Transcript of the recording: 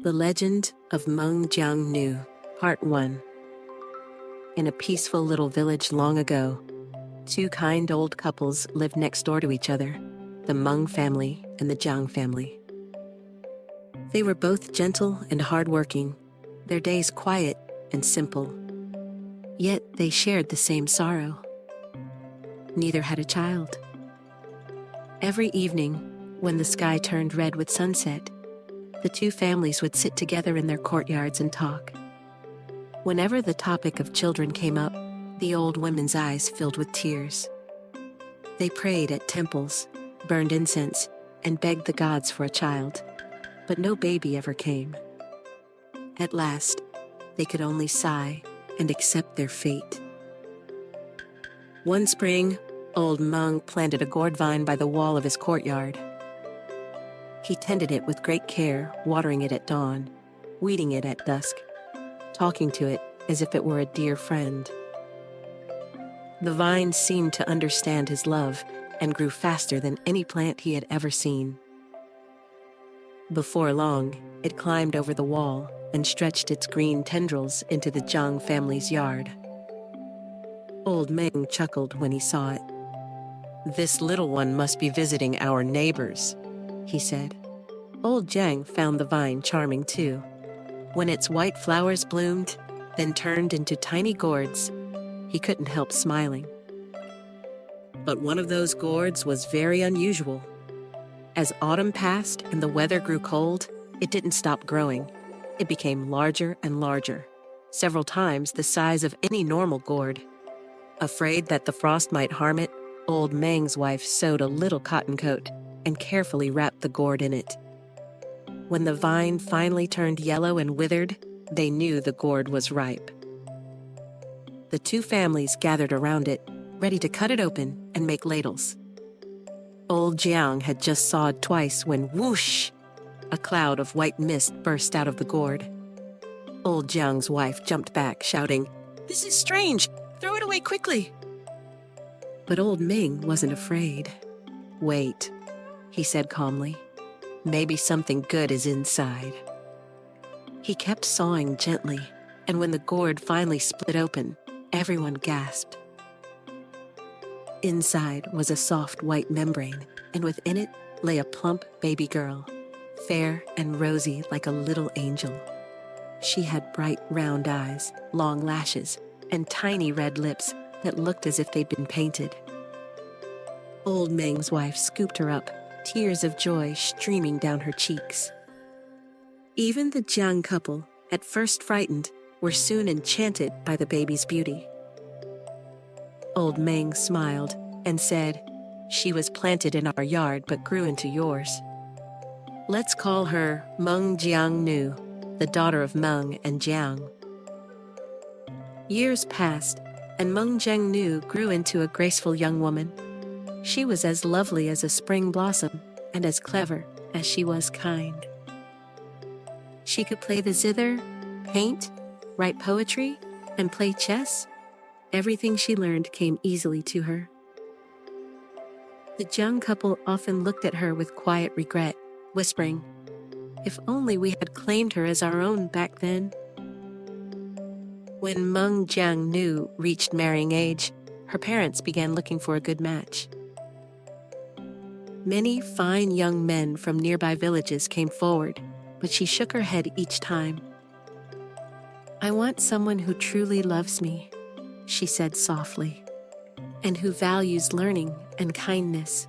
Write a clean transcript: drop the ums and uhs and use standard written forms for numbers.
The Legend of Meng Jiangnü, Part 1. In a peaceful little village long ago, two kind old couples lived next door to each other, the Meng family and the Jiang family. They were both gentle and hardworking, their days quiet and simple. Yet they shared the same sorrow. Neither had a child. Every evening, when the sky turned red with sunset, the two families would sit together in their courtyards and talk. Whenever the topic of children came up, the old women's eyes filled with tears. They prayed at temples, burned incense, and begged the gods for a child, but no baby ever came. At last, they could only sigh and accept their fate. One spring, old Meng planted a gourd vine by the wall of his courtyard. He tended it with great care, watering it at dawn, weeding it at dusk, talking to it as if it were a dear friend. The vine seemed to understand his love and grew faster than any plant he had ever seen. Before long, it climbed over the wall and stretched its green tendrils into the Jiang family's yard. Old Meng chuckled when he saw it. "This little one must be visiting our neighbors," he said. Old Jiang found the vine charming too. When its white flowers bloomed, then turned into tiny gourds, he couldn't help smiling. But one of those gourds was very unusual. As autumn passed and the weather grew cold, it didn't stop growing. It became larger and larger, several times the size of any normal gourd. Afraid that the frost might harm it, old Meng's wife sewed a little cotton coat and carefully wrapped the gourd in it. When the vine finally turned yellow and withered, they knew the gourd was ripe. The two families gathered around it, ready to cut it open and make ladles. Old Jiang had just sawed twice when whoosh! A cloud of white mist burst out of the gourd. Old Jiang's wife jumped back, shouting, "This is strange! Throw it away quickly!" But old Meng wasn't afraid. "Wait," he said calmly. "Maybe something good is inside." He kept sawing gently, and when the gourd finally split open, everyone gasped. Inside was a soft white membrane, and within it lay a plump baby girl, fair and rosy like a little angel. She had bright round eyes, long lashes, and tiny red lips that looked as if they'd been painted. Old Meng's wife scooped her up, tears of joy streaming down her cheeks. Even the Jiang couple, at first frightened, were soon enchanted by the baby's beauty. Old Meng smiled and said, "She was planted in our yard but grew into yours. Let's call her Meng Jiangnü, the daughter of Meng and Jiang." Years passed, and Meng Jiangnü grew into a graceful young woman. She was as lovely as a spring blossom and as clever as she was kind. She could play the zither, paint, write poetry, and play chess. Everything she learned came easily to her. The Jiang couple often looked at her with quiet regret, whispering, "If only we had claimed her as our own back then." When Meng Jiangnü reached marrying age, her parents began looking for a good match. Many fine young men from nearby villages came forward, but she shook her head each time. "I want someone who truly loves me," she said softly, "and who values learning and kindness.